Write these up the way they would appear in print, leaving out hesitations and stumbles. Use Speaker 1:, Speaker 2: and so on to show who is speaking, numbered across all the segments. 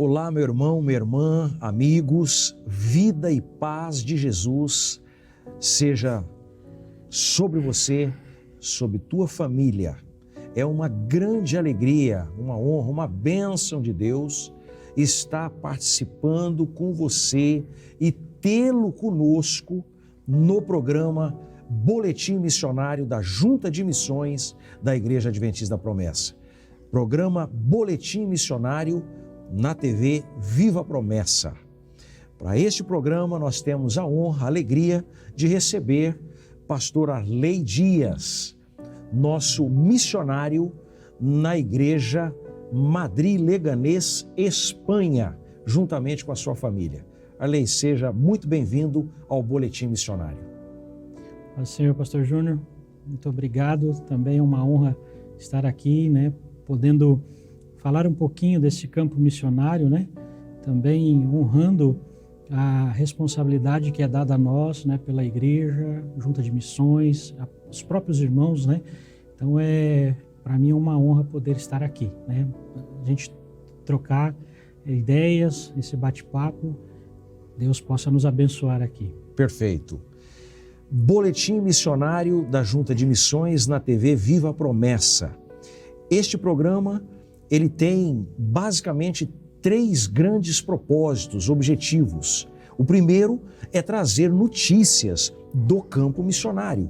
Speaker 1: Olá, meu irmão, minha irmã, amigos, vida e paz de Jesus seja sobre você, sobre tua família. É uma grande alegria, uma honra, uma bênção de Deus estar participando com você e tê-lo conosco no programa Boletim Missionário da Junta de Missões da Igreja Adventista da Promessa. Programa Boletim Missionário na TV Viva a Promessa. Para este programa nós temos a honra, a alegria de receber pastor Arley Dias, nosso missionário na Igreja Madrid Leganés, Espanha, juntamente com a sua família. Arley, seja muito bem-vindo ao Boletim Missionário.
Speaker 2: Senhor Pastor Júnior, muito obrigado. Também é uma honra estar aqui, podendo falar um pouquinho desse campo missionário, também honrando a responsabilidade que é dada a nós, pela igreja, junta de missões, os próprios irmãos, Então para mim é uma honra poder estar aqui, A gente trocar ideias, esse bate-papo, Deus possa nos abençoar aqui.
Speaker 1: Perfeito. Boletim Missionário da Junta de Missões na TV Viva a Promessa. Este programa ele tem basicamente 3 grandes propósitos, objetivos. O primeiro é trazer notícias do campo missionário.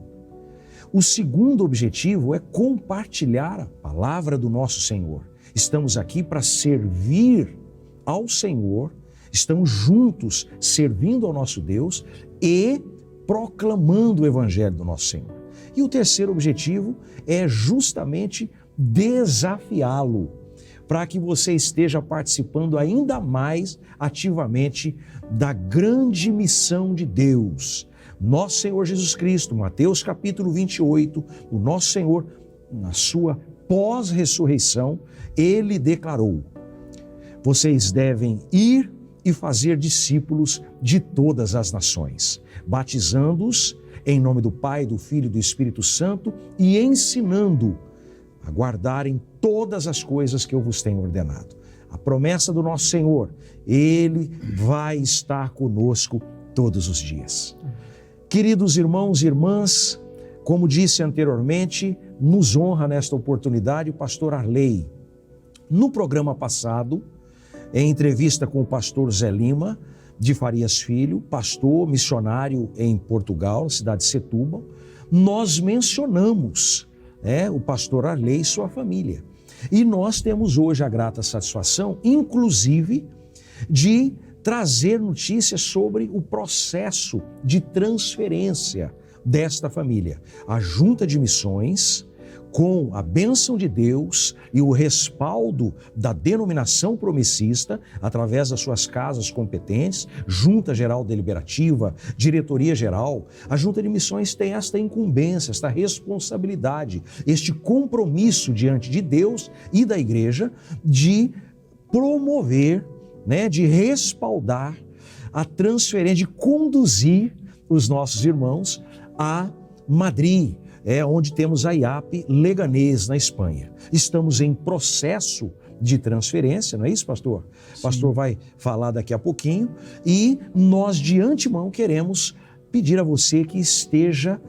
Speaker 1: O segundo objetivo é compartilhar a palavra do nosso Senhor. Estamos aqui para servir ao Senhor, estamos juntos servindo ao nosso Deus e proclamando o Evangelho do nosso Senhor. E o terceiro objetivo é justamente desafiá-lo para que você esteja participando ainda mais ativamente da grande missão de Deus. Nosso Senhor Jesus Cristo, Mateus capítulo 28, o nosso Senhor, na sua pós-ressurreição, ele declarou: vocês devem ir e fazer discípulos de todas as nações, batizando-os em nome do Pai, do Filho e do Espírito Santo e ensinando a guardarem todas as coisas que eu vos tenho ordenado. A promessa do nosso Senhor, Ele vai estar conosco todos os dias. Queridos irmãos e irmãs, como disse anteriormente, nos honra nesta oportunidade o pastor Arley. No programa passado, em entrevista com o pastor Zé Lima, de Farias Filho, pastor missionário em Portugal, na cidade de Setúbal, nós mencionamos o pastor Arley e sua família. E nós temos hoje a grata satisfação, inclusive, de trazer notícias sobre o processo de transferência desta família. A Junta de Missões, com a bênção de Deus e o respaldo da denominação promissista, através das suas casas competentes, Junta Geral Deliberativa, Diretoria Geral, a Junta de Missões tem esta incumbência, esta responsabilidade, este compromisso diante de Deus e da igreja de promover, de respaldar a transferência, de conduzir os nossos irmãos a Madrid, onde temos a IAP Leganés, na Espanha. Estamos em processo de transferência, não é isso, pastor? Sim. O pastor vai falar daqui a pouquinho e nós de antemão queremos pedir a você que esteja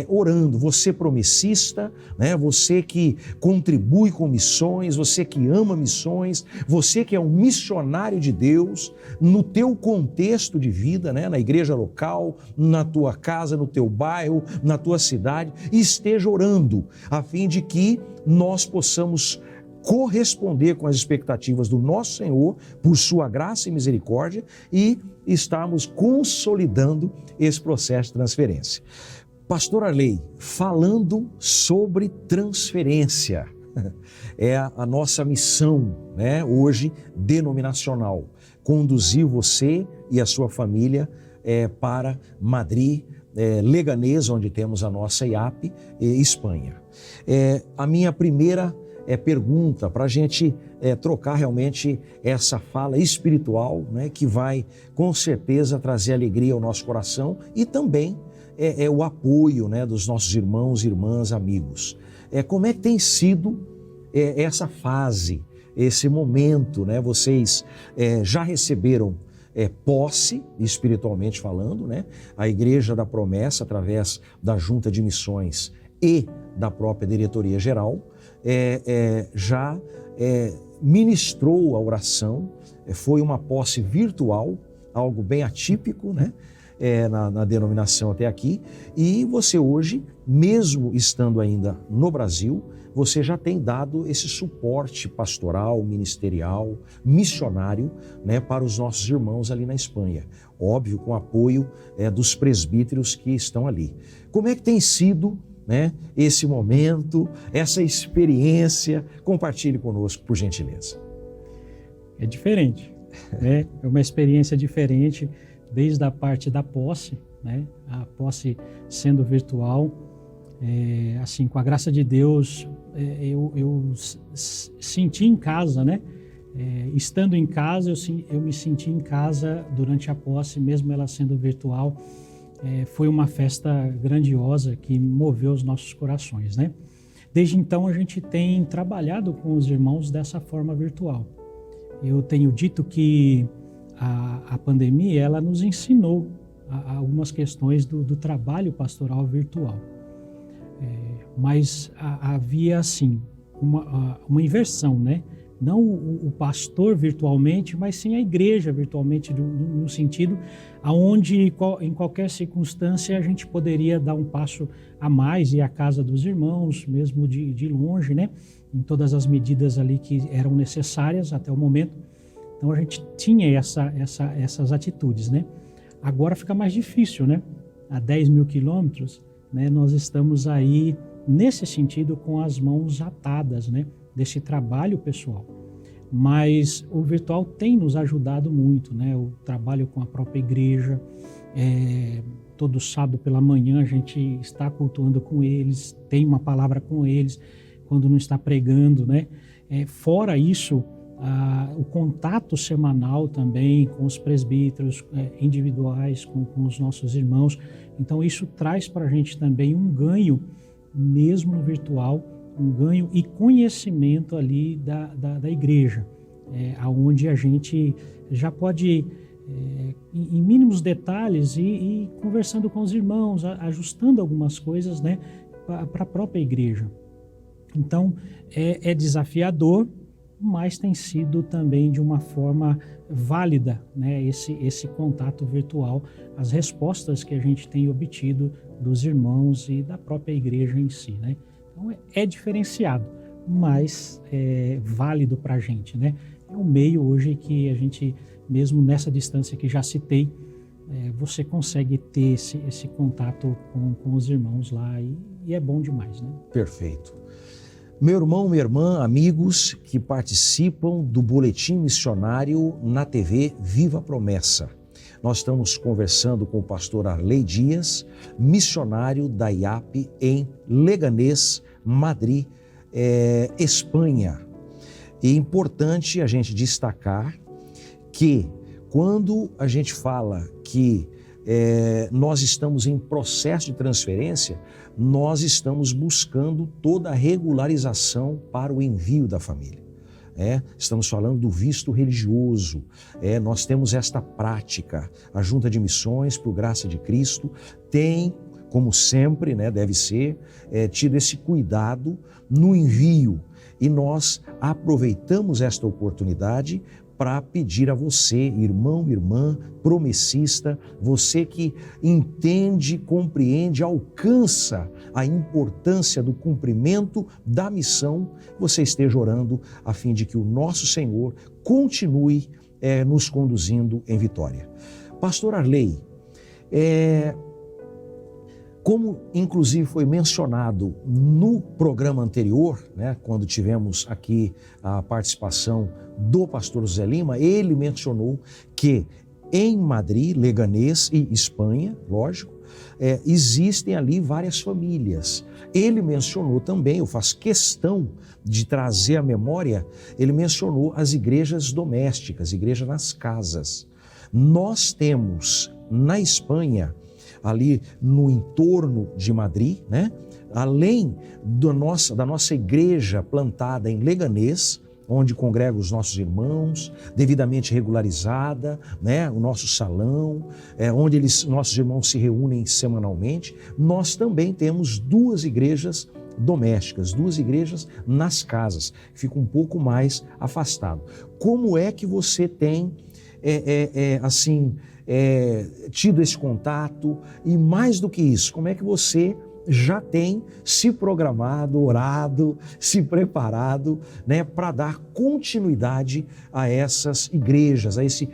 Speaker 1: orando, você promissista, você que contribui com missões, você que ama missões, você que é um missionário de Deus, no teu contexto de vida, na igreja local, na tua casa, no teu bairro, na tua cidade, esteja orando, a fim de que nós possamos corresponder com as expectativas do nosso Senhor, por sua graça e misericórdia, e estarmos consolidando esse processo de transferência. Pastor Arley, falando sobre transferência, é a nossa missão, hoje denominacional, conduzir você e a sua família para Madrid, Leganés, onde temos a nossa IAP, Espanha. A minha primeira pergunta para a gente trocar realmente essa fala espiritual, que vai com certeza trazer alegria ao nosso coração e também o apoio dos nossos irmãos, irmãs, amigos. Como é que tem sido essa fase esse momento, né? Vocês já receberam posse, espiritualmente falando, né? A Igreja da Promessa, através da Junta de Missões e da própria Diretoria Geral, já ministrou a oração. Foi uma posse virtual, algo bem atípico, né? Na denominação até aqui, e você hoje, mesmo estando ainda no Brasil, você já tem dado esse suporte pastoral, ministerial, missionário, né, para os nossos irmãos ali na Espanha. Óbvio, com o apoio dos presbíteros que estão ali. Como é que tem sido, né, esse momento, essa experiência? Compartilhe conosco, por gentileza.
Speaker 2: É diferente, né? É uma experiência diferente, desde a parte da posse, né? A posse sendo virtual, assim, com a graça de Deus, eu senti em casa, né? Estando em casa, eu me senti em casa durante a posse, mesmo ela sendo virtual. Foi uma festa grandiosa que moveu os nossos corações, né? Desde então, a gente tem trabalhado com os irmãos dessa forma virtual. Eu tenho dito que a pandemia, ela nos ensinou algumas questões do trabalho pastoral virtual. Mas havia, assim, uma inversão, né? Não o pastor virtualmente, mas sim a igreja virtualmente, no sentido aonde, em qualquer circunstância, a gente poderia dar um passo a mais, ir à casa dos irmãos, mesmo de longe, né? Em todas as medidas ali que eram necessárias até o momento. Então, a gente tinha essas atitudes, né? Agora fica mais difícil, né? A 10 mil quilômetros, né? Nós estamos aí, nesse sentido, com as mãos atadas, né? Desse trabalho pessoal. Mas o virtual tem nos ajudado muito, né? O trabalho com a própria igreja, todo sábado pela manhã a gente está cultuando com eles, tem uma palavra com eles, quando não está pregando, né? Fora isso, o contato semanal também com os presbíteros individuais, com os nossos irmãos. Então isso traz para a gente também um ganho, mesmo no virtual, um ganho e conhecimento ali da igreja, onde a gente já pode, em mínimos detalhes, ir conversando com os irmãos, ajustando algumas coisas, né, para a própria igreja. Então é desafiador, mas tem sido também de uma forma válida, né, esse contato virtual, as respostas que a gente tem obtido dos irmãos e da própria igreja em si, né? Então é diferenciado, mas é válido para a gente, né? É um meio hoje que a gente, mesmo nessa distância que já citei, você consegue ter esse contato com os irmãos lá e é bom demais, né?
Speaker 1: Perfeito. Meu irmão, minha irmã, amigos que participam do Boletim Missionário na TV Viva a Promessa. Nós estamos conversando com o pastor Arley Dias, missionário da IAP em Leganés, Madrid, Espanha. E é importante a gente destacar que quando a gente fala que nós estamos em processo de transferência, nós estamos buscando toda a regularização para o envio da família. Estamos falando do visto religioso, nós temos esta prática. A Junta de Missões, por graça de Cristo, tem, como sempre, né, deve ser, tido esse cuidado no envio. E nós aproveitamos esta oportunidade para pedir a você, irmão, irmã, promessista, você que entende, compreende, alcança a importância do cumprimento da missão, você esteja orando a fim de que o nosso Senhor continue nos conduzindo em vitória. Pastor Arley, como inclusive foi mencionado no programa anterior, né, quando tivemos aqui a participação do pastor José Lima, ele mencionou que em Madrid, Leganés e Espanha, lógico, existem ali várias famílias. Ele mencionou também, eu faço questão de trazer à memória, ele mencionou as igrejas domésticas, igreja nas casas. Nós temos na Espanha, ali no entorno de Madrid, né? Além da nossa igreja plantada em Leganés, onde congregam os nossos irmãos, devidamente regularizada, né? O nosso salão, onde nossos irmãos se reúnem semanalmente. Nós também temos 2 igrejas domésticas, 2 igrejas nas casas, que ficam um pouco mais afastado. Como é que você tem tido esse contato? E mais do que isso, como é que você já tem se programado, orado, se preparado, né, para dar continuidade a essas igrejas, a esse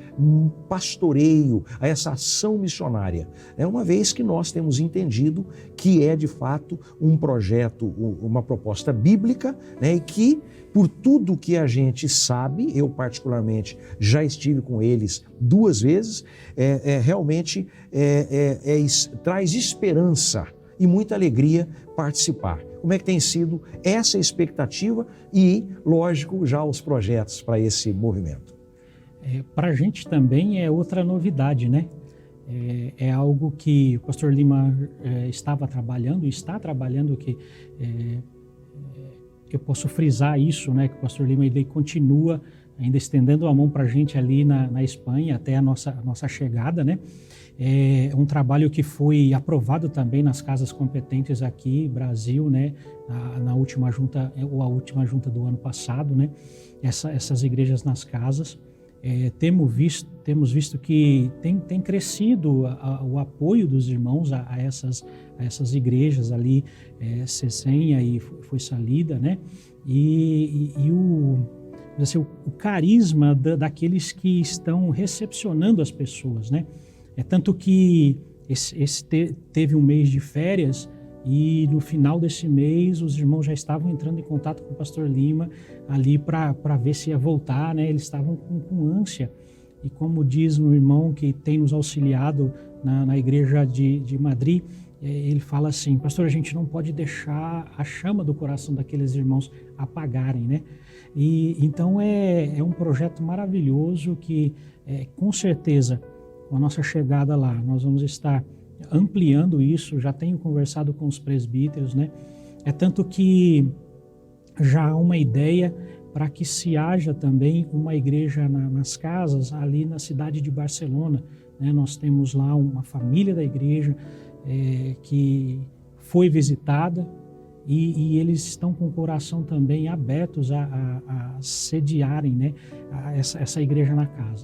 Speaker 1: pastoreio, a essa ação missionária? Uma vez que nós temos entendido que é de fato um projeto, uma proposta bíblica, né, e que por tudo que a gente sabe, eu particularmente já estive com eles 2 vezes, realmente traz esperança e muita alegria participar. Como é que tem sido essa expectativa e, lógico, já os projetos para esse movimento?
Speaker 2: Para a gente também é outra novidade, né? É algo que o pastor Lima estava trabalhando, está trabalhando, que eu posso frisar isso, né? Que o pastor Lima ele continua ainda estendendo a mão para a gente ali na Espanha até a nossa chegada, né? É um trabalho que foi aprovado também nas casas competentes aqui, Brasil, né? Na última junta, ou a última junta do ano passado, né? Essas igrejas nas casas. Temos visto que tem crescido o apoio dos irmãos a essas igrejas ali, Cessenha e Foiçalida, né? E o carisma daqueles que estão recepcionando as pessoas, né? Tanto que teve um mês de férias e no final desse mês os irmãos já estavam entrando em contato com o pastor Lima ali para ver se ia voltar, né? Eles estavam com ânsia. E como diz um irmão que tem nos auxiliado na igreja de Madrid, ele fala assim: pastor, a gente não pode deixar a chama do coração daqueles irmãos apagarem, né? E então é um projeto maravilhoso que com certeza, com a nossa chegada lá, nós vamos estar ampliando isso. Já tenho conversado com os presbíteros, né? Tanto que já há uma ideia para que se haja também uma igreja nas casas ali na cidade de Barcelona, né? Nós temos lá uma família da igreja que foi visitada e eles estão com o coração também abertos a sediarem, né? essa igreja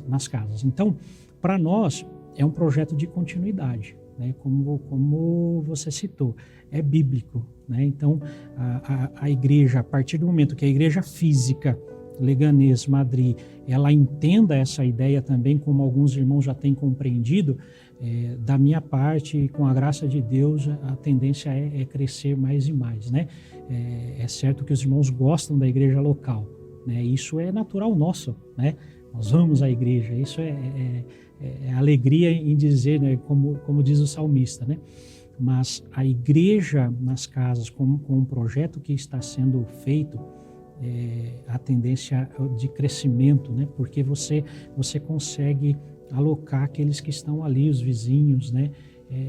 Speaker 2: nas casas. Então, para nós, é um projeto de continuidade, né? Como você citou, é bíblico, né? Então, a igreja, a partir do momento que a igreja física, Leganés, Madrid, ela entenda essa ideia também, como alguns irmãos já têm compreendido, da minha parte, com a graça de Deus, a tendência é crescer mais e mais, né? É certo que os irmãos gostam da igreja local, né? Isso é natural nosso, né? Nós vamos à igreja, isso é alegria em dizer, né? Como diz o salmista, né? Mas a igreja nas casas, com um projeto que está sendo feito, a tendência de crescimento, né? Porque você consegue alocar aqueles que estão ali, os vizinhos, né?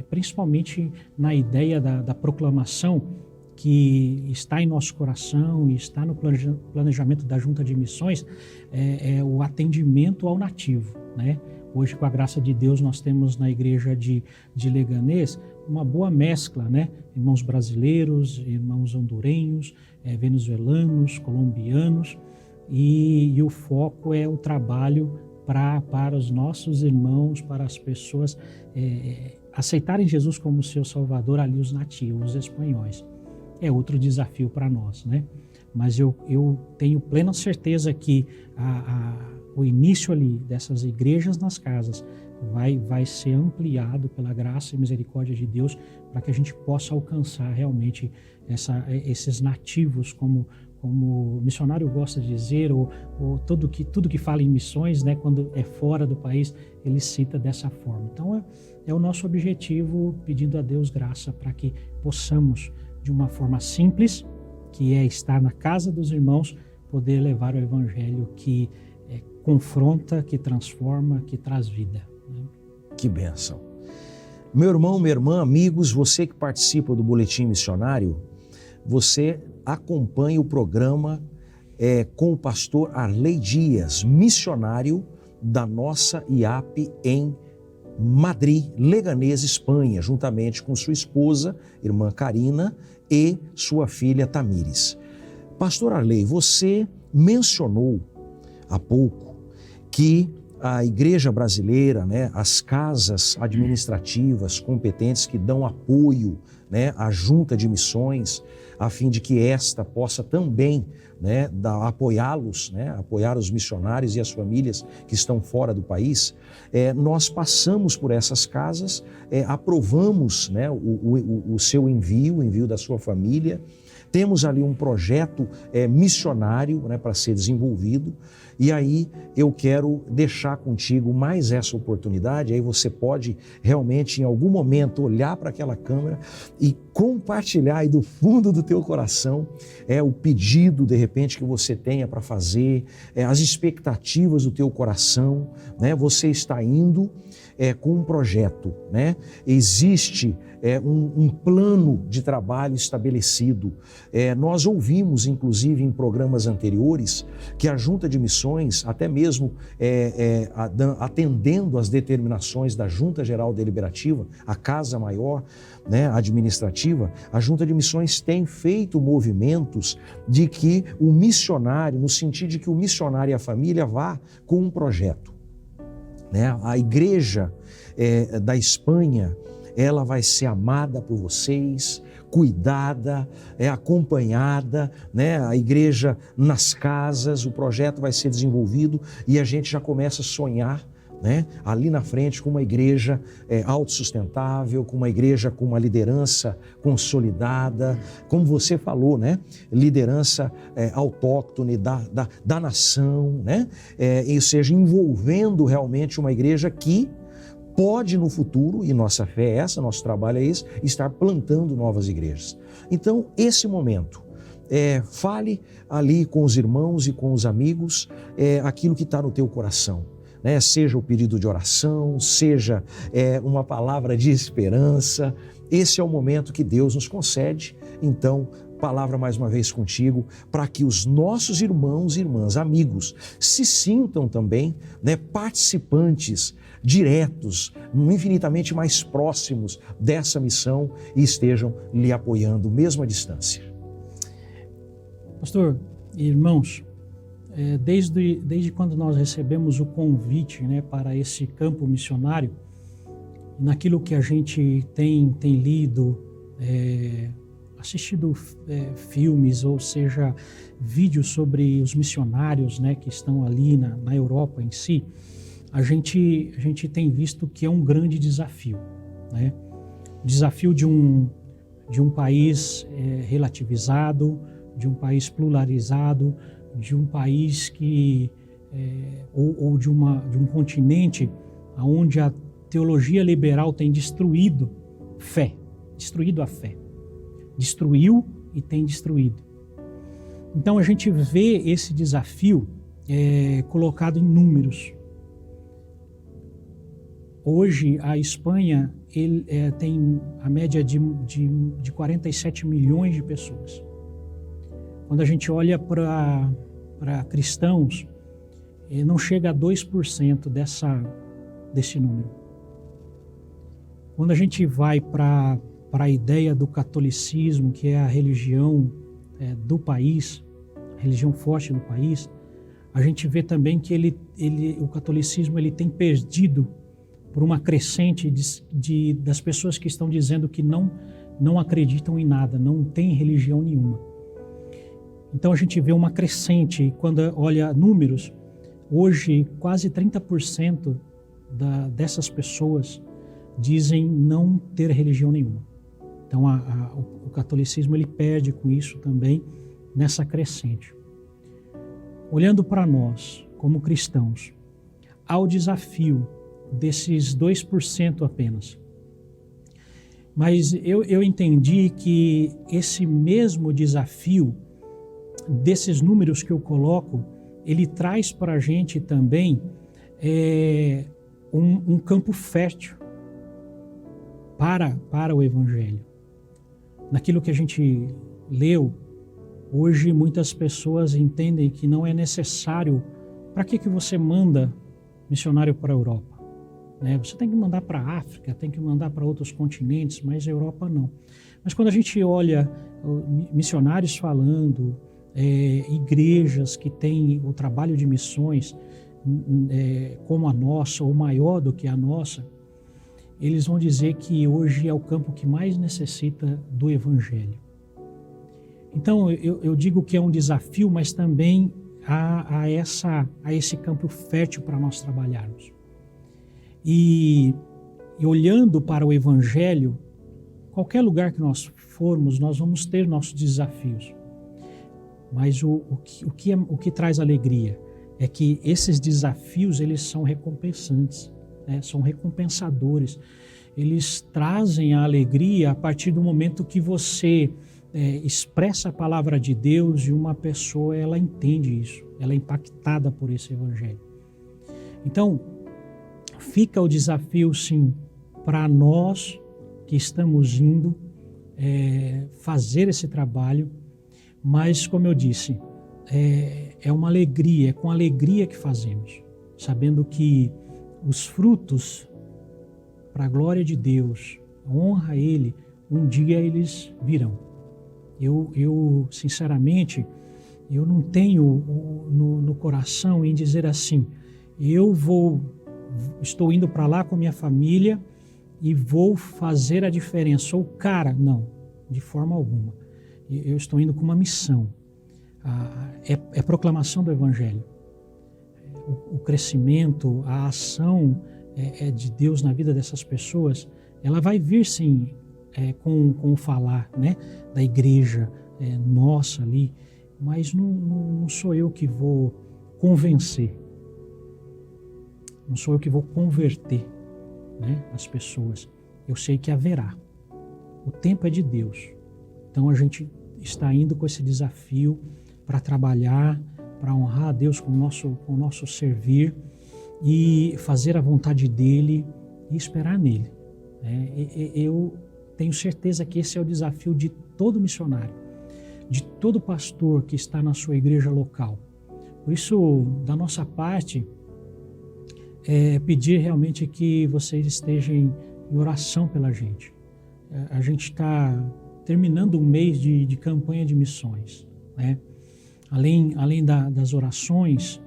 Speaker 2: Principalmente na ideia da proclamação que está em nosso coração e está no planejamento da Junta de Missões, o atendimento ao nativo, né? Hoje, com a graça de Deus, nós temos na igreja de Leganés uma boa mescla, né? Irmãos brasileiros, irmãos hondurenhos, venezuelanos, colombianos, e o foco é o trabalho para os nossos irmãos, para as pessoas aceitarem Jesus como seu Salvador, ali os nativos, os espanhóis. É outro desafio para nós, né? Mas eu tenho plena certeza que o início ali dessas igrejas nas casas vai ser ampliado pela graça e misericórdia de Deus, para que a gente possa alcançar realmente esses nativos, como o missionário gosta de dizer, ou tudo que fala em missões, né, quando é fora do país, ele cita dessa forma. Então é o nosso objetivo, pedindo a Deus graça para que possamos, de uma forma simples, que é estar na casa dos irmãos, poder levar o evangelho que confronta, que transforma, que traz vida, né?
Speaker 1: Que bênção. Meu irmão, minha irmã, amigos, você que participa do Boletim Missionário, você acompanha o programa com o pastor Arley Dias, missionário da nossa IAP em Madrid, Leganés, Espanha, juntamente com sua esposa, irmã Karina, e sua filha Tamires. Pastor Arley, você mencionou há pouco que a igreja brasileira, as casas administrativas competentes que dão apoio, à junta de missões, a fim de que esta possa também apoiá-los, apoiar os missionários e as famílias que estão fora do país, nós passamos por essas casas, aprovamos o seu envio, o envio da sua família. Temos ali um projeto missionário para ser desenvolvido, e aí eu quero deixar contigo mais essa oportunidade. Aí você pode realmente em algum momento olhar para aquela câmera e compartilhar aí do fundo do teu coração o pedido de repente que você tenha para fazer, as expectativas do teu coração, Você está indo com um projeto, Existe um plano de trabalho estabelecido. Nós ouvimos, inclusive, em programas anteriores, que a Junta de Missões, até mesmo atendendo às determinações da Junta Geral Deliberativa, a Casa Maior Administrativa, a Junta de Missões tem feito movimentos de que o missionário, no sentido de que o missionário e a família vá com um projeto. A igreja da Espanha, ela vai ser amada por vocês, cuidada, acompanhada, a igreja nas casas, o projeto vai ser desenvolvido e a gente já começa a sonhar, ali na frente com uma igreja autossustentável, com uma igreja com uma liderança consolidada, como você falou, liderança autóctone da nação, ou seja, envolvendo realmente uma igreja que pode no futuro, e nossa fé é essa, nosso trabalho é esse, estar plantando novas igrejas. Então, esse momento, fale ali com os irmãos e com os amigos aquilo que está no teu coração. Seja o pedido de oração, seja uma palavra de esperança. Esse é o momento que Deus nos concede. Então, palavra mais uma vez contigo, para que os nossos irmãos e irmãs, amigos, se sintam também participantes diretos, infinitamente mais próximos dessa missão e estejam lhe apoiando, mesmo à distância.
Speaker 2: Pastor, irmãos, desde quando nós recebemos o convite para esse campo missionário, naquilo que a gente tem lido, assistido filmes, ou seja, vídeos sobre os missionários que estão ali na Europa em si, a gente tem visto que é um grande desafio. Desafio de um país relativizado, de um país pluralizado, de um país que ou de um continente onde a teologia liberal tem destruído a fé, destruiu e tem destruído. Então a gente vê esse desafio colocado em números. Hoje a Espanha tem a média de 47 milhões de pessoas. Quando a gente olha para cristãos, não chega a 2% desse número. Quando a gente vai para a ideia do catolicismo, que é a religião do país, a religião forte do país, a gente vê também que o catolicismo tem perdido por uma crescente das pessoas que estão dizendo que não acreditam em nada, não tem religião nenhuma. Então a gente vê uma crescente, quando olha números, hoje quase 30% dessas pessoas dizem não ter religião nenhuma. Então o catolicismo perde com isso também nessa crescente. Olhando para nós, como cristãos, há o desafio desses 2% apenas. Mas eu entendi que esse mesmo desafio desses números que eu coloco, ele traz para a gente também um campo fértil para o Evangelho. Naquilo que a gente leu Hoje muitas pessoas entendem que não é necessário. Para que você manda missionário para a Europa? Né? Você tem que mandar para a África, tem que mandar para outros continentes, mas a Europa não. Mas quando a gente olha missionários falando, igrejas que têm o trabalho de missões como a nossa, ou maior do que a nossa, eles vão dizer que hoje é o campo que mais necessita do Evangelho. Então, eu digo que é um desafio, mas também há esse campo fértil para nós trabalharmos. E olhando para o Evangelho, qualquer lugar que nós formos, nós vamos ter nossos desafios. Mas o que traz alegria é que esses desafios, eles são recompensantes, né? São recompensadores. Eles trazem a alegria a partir do momento que você expressa a palavra de Deus e uma pessoa, ela entende isso, ela é impactada por esse Evangelho. Então, fica o desafio, sim, para nós que estamos indo fazer esse trabalho, mas, como eu disse, é uma alegria, é com alegria que fazemos, sabendo que os frutos, para a glória de Deus, honra a Ele, um dia eles virão. Eu sinceramente, eu não tenho no coração em dizer assim, estou indo para lá com minha família e vou fazer a diferença. Sou o cara. Não, de forma alguma. Eu estou indo com uma missão. É proclamação do Evangelho. O crescimento, a ação de Deus na vida dessas pessoas, ela vai vir sim com o falar, né, da igreja nossa ali, mas não sou eu que vou convencer. Não sou eu que vou converter, né, as pessoas. Eu sei que haverá. O tempo é de Deus. Então a gente está indo com esse desafio para trabalhar, para honrar a Deus com o nosso servir e fazer a vontade dEle e esperar nele. Eu tenho certeza que esse é o desafio de todo missionário, de todo pastor que está na sua igreja local. Por isso, da nossa parte, pedir realmente que vocês estejam em oração pela gente. A gente está terminando um mês de campanha de missões, né? Além das orações,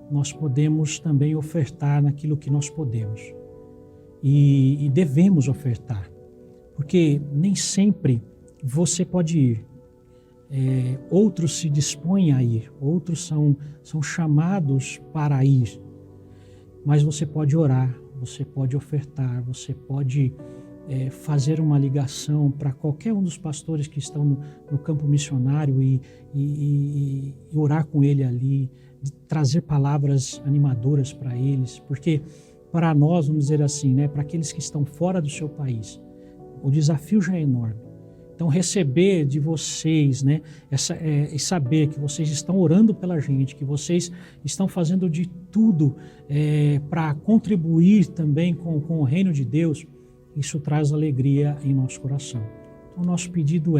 Speaker 2: nós podemos também ofertar naquilo que nós podemos e devemos ofertar, porque nem sempre você pode ir. Outros se dispõem a ir, outros são chamados para ir, mas você pode orar, você pode ofertar, você pode fazer uma ligação para qualquer um dos pastores que estão no campo missionário e orar com ele ali, trazer palavras animadoras para eles, porque para nós, vamos dizer assim, né, para aqueles que estão fora do seu país, o desafio já é enorme. Então, receber de vocês, né, e saber que vocês estão orando pela gente, que vocês estão fazendo de tudo para contribuir também com o reino de Deus, isso traz alegria em nosso coração. Então, o nosso pedido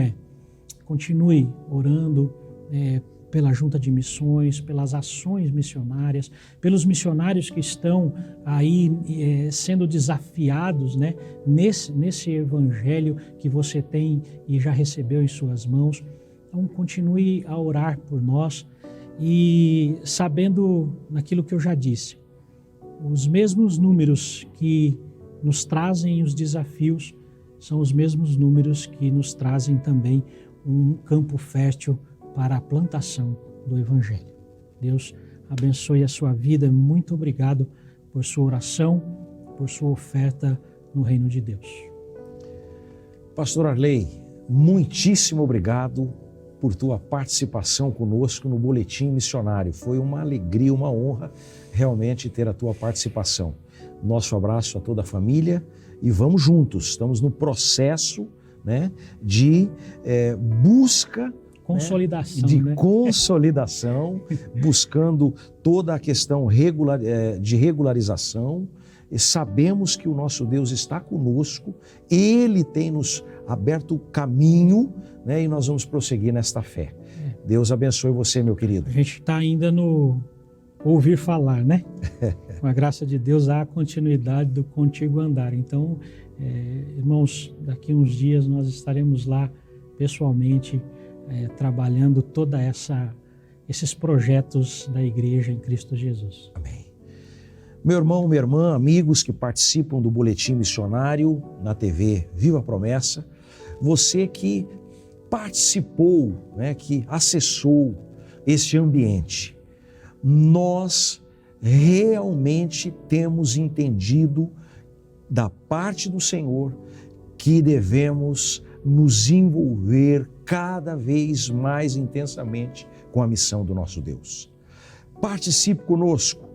Speaker 2: continue orando pela Junta de Missões, pelas ações missionárias, pelos missionários que estão aí sendo desafiados, né, nesse evangelho que você tem e já recebeu em suas mãos. Então, continue a orar por nós e sabendo naquilo que eu já disse, os mesmos números que nos trazem os desafios são os mesmos números que nos trazem também um campo fértil para a plantação do Evangelho. Deus abençoe a sua vida. Muito obrigado por sua oração, por sua oferta no reino de Deus.
Speaker 1: Pastor Arley, muitíssimo obrigado por tua participação conosco no Boletim Missionário. Foi uma alegria, uma honra realmente ter a tua participação. Nosso abraço a toda a família e vamos juntos. Estamos no processo, né, de busca, consolidação, buscando toda a questão de regularização. E sabemos que o nosso Deus está conosco, Ele tem nos aberto o caminho, né, e nós vamos prosseguir nesta fé. Deus abençoe você, meu querido.
Speaker 2: A gente está ainda no ouvir falar, né? Com a graça de Deus, há a continuidade do Contigo Andar. Então, irmãos, daqui uns dias nós estaremos lá pessoalmente trabalhando toda esses projetos da igreja em Cristo Jesus.
Speaker 1: Amém. Meu irmão, minha irmã, amigos que participam do Boletim Missionário na TV Viva a Promessa, você que participou, que acessou este ambiente, nós realmente temos entendido da parte do Senhor que devemos nos envolver cada vez mais intensamente com a missão do nosso Deus. Participe conosco,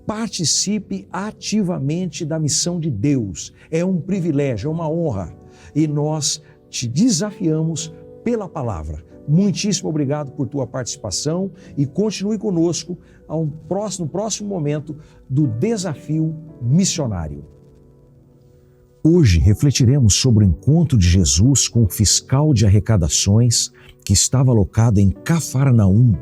Speaker 1: participe ativamente da missão de Deus. É um privilégio, é uma honra e nós te desafiamos pela palavra. Muitíssimo obrigado por tua participação e continue conosco no próximo momento do Desafio Missionário. Hoje refletiremos sobre o encontro de Jesus com o fiscal de arrecadações que estava alocado em Cafarnaum,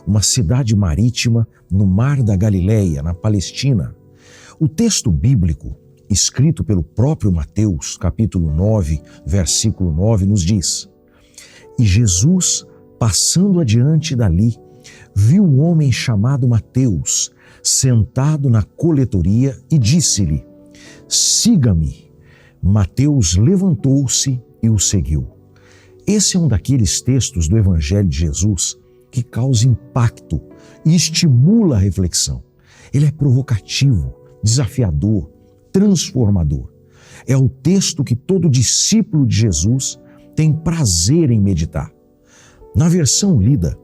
Speaker 1: uma cidade marítima no Mar da Galileia, na Palestina. O texto bíblico, escrito pelo próprio Mateus, capítulo 9, versículo 9, nos diz: E Jesus, passando adiante dali, viu um homem chamado Mateus, sentado na coletoria e disse-lhe: Siga-me. Mateus levantou-se e o seguiu. Esse é um daqueles textos do Evangelho de Jesus que causa impacto e estimula a reflexão. Ele é provocativo, desafiador, transformador. É o texto que todo discípulo de Jesus tem prazer em meditar. Na versão lida,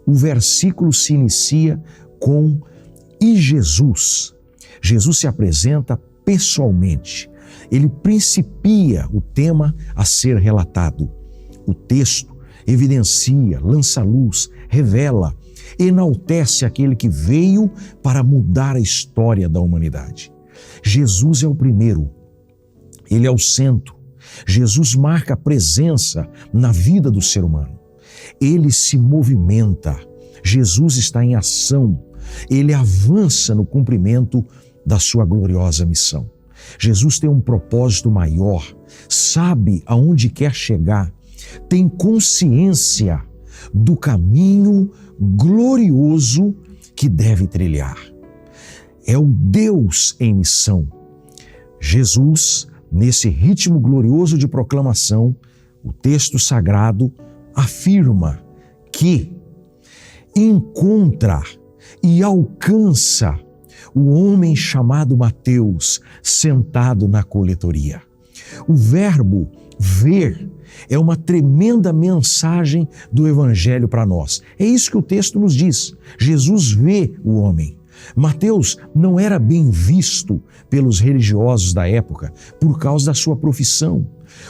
Speaker 1: o versículo se inicia com "E Jesus". Jesus se apresenta pessoalmente. Ele principia o tema a ser relatado. O texto evidencia, lança luz, revela, enaltece aquele que veio para mudar a história da humanidade. Jesus é o primeiro, ele é o centro. Jesus marca a presença na vida do ser humano. Ele se movimenta, Jesus está em ação, ele avança no cumprimento da sua gloriosa missão. Jesus tem um propósito maior, sabe aonde quer chegar, tem consciência do caminho glorioso que deve trilhar. É o Deus em missão. Jesus, nesse ritmo glorioso de proclamação, o texto sagrado afirma que encontra e alcança o homem chamado Mateus, sentado na coletoria. O verbo ver é uma tremenda mensagem do Evangelho para nós. É isso que o texto nos diz. Jesus vê o homem. Mateus não era bem visto pelos religiosos da época por causa da sua profissão.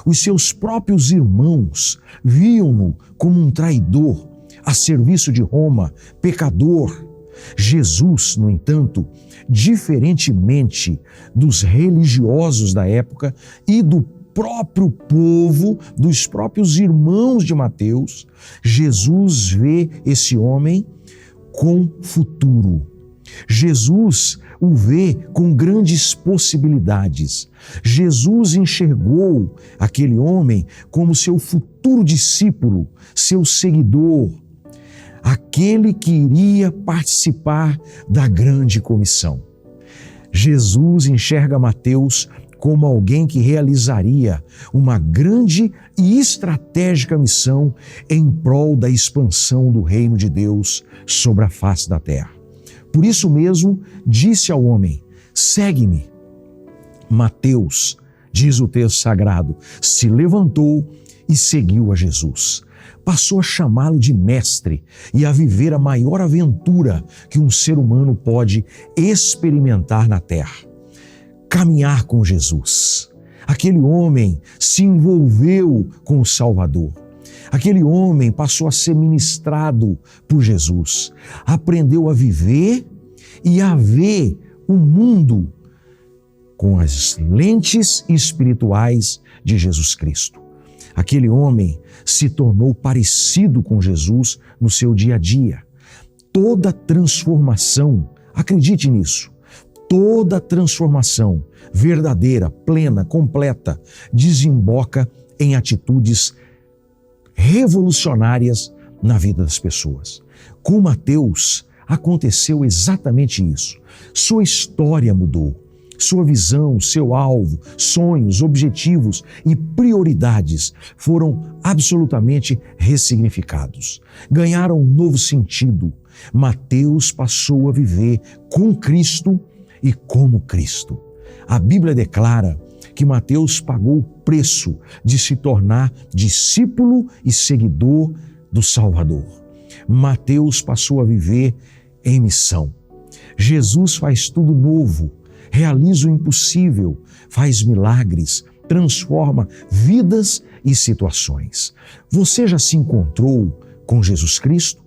Speaker 1: Os seus próprios irmãos viam-no como um traidor, a serviço de Roma, pecador. Jesus, no entanto, diferentemente dos religiosos da época e do próprio povo, dos próprios irmãos de Mateus, Jesus vê esse homem com futuro. Jesus o vê com grandes possibilidades. Jesus enxergou aquele homem como seu futuro discípulo, seu seguidor, aquele que iria participar da grande comissão. Jesus enxerga Mateus como alguém que realizaria uma grande e estratégica missão em prol da expansão do reino de Deus sobre a face da terra. Por isso mesmo, disse ao homem: segue-me. Mateus, diz o texto sagrado, se levantou e seguiu a Jesus. Passou a chamá-lo de mestre e a viver a maior aventura que um ser humano pode experimentar na terra. Caminhar com Jesus. Aquele homem se envolveu com o Salvador. Aquele homem passou a ser ministrado por Jesus. Aprendeu a viver e a ver o mundo com as lentes espirituais de Jesus Cristo. Aquele homem se tornou parecido com Jesus no seu dia a dia. Toda transformação, acredite nisso, toda transformação verdadeira, plena, completa, desemboca em atitudes revolucionárias na vida das pessoas. Com Mateus aconteceu exatamente isso. Sua história mudou. Sua visão, seu alvo, sonhos, objetivos e prioridades foram absolutamente ressignificados. Ganharam um novo sentido. Mateus passou a viver com Cristo e como Cristo. A Bíblia declara que Mateus pagou o preço de se tornar discípulo e seguidor do Salvador. Mateus passou a viver em missão. Jesus faz tudo novo, realiza o impossível, faz milagres, transforma vidas e situações. Você já se encontrou com Jesus Cristo?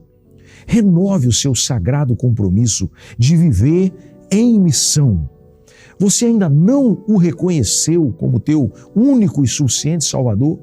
Speaker 1: Renove o seu sagrado compromisso de viver em missão. Você ainda não o reconheceu como teu único e suficiente Salvador?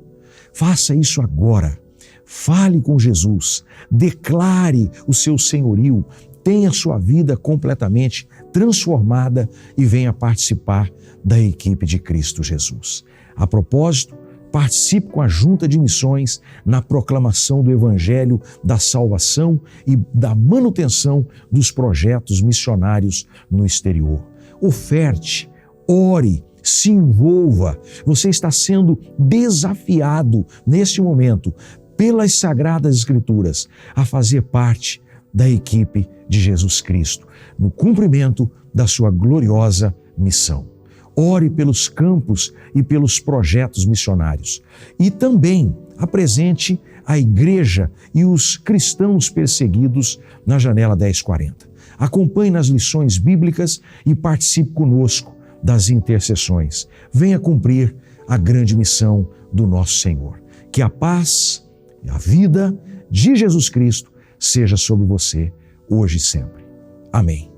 Speaker 1: Faça isso agora. Fale com Jesus, declare o seu senhorio, tenha sua vida completamente transformada e venha participar da equipe de Cristo Jesus. A propósito, participe com a Junta de Missões na proclamação do Evangelho da salvação e da manutenção dos projetos missionários no exterior. Oferte, ore, se envolva. Você está sendo desafiado neste momento pelas Sagradas Escrituras a fazer parte da equipe de Jesus Cristo, no cumprimento da sua gloriosa missão. Ore pelos campos e pelos projetos missionários. E também apresente a igreja e os cristãos perseguidos na Janela 1040. Acompanhe nas lições bíblicas e participe conosco das intercessões. Venha cumprir a grande missão do nosso Senhor. Que a paz e a vida de Jesus Cristo seja sobre você, hoje e sempre. Amém.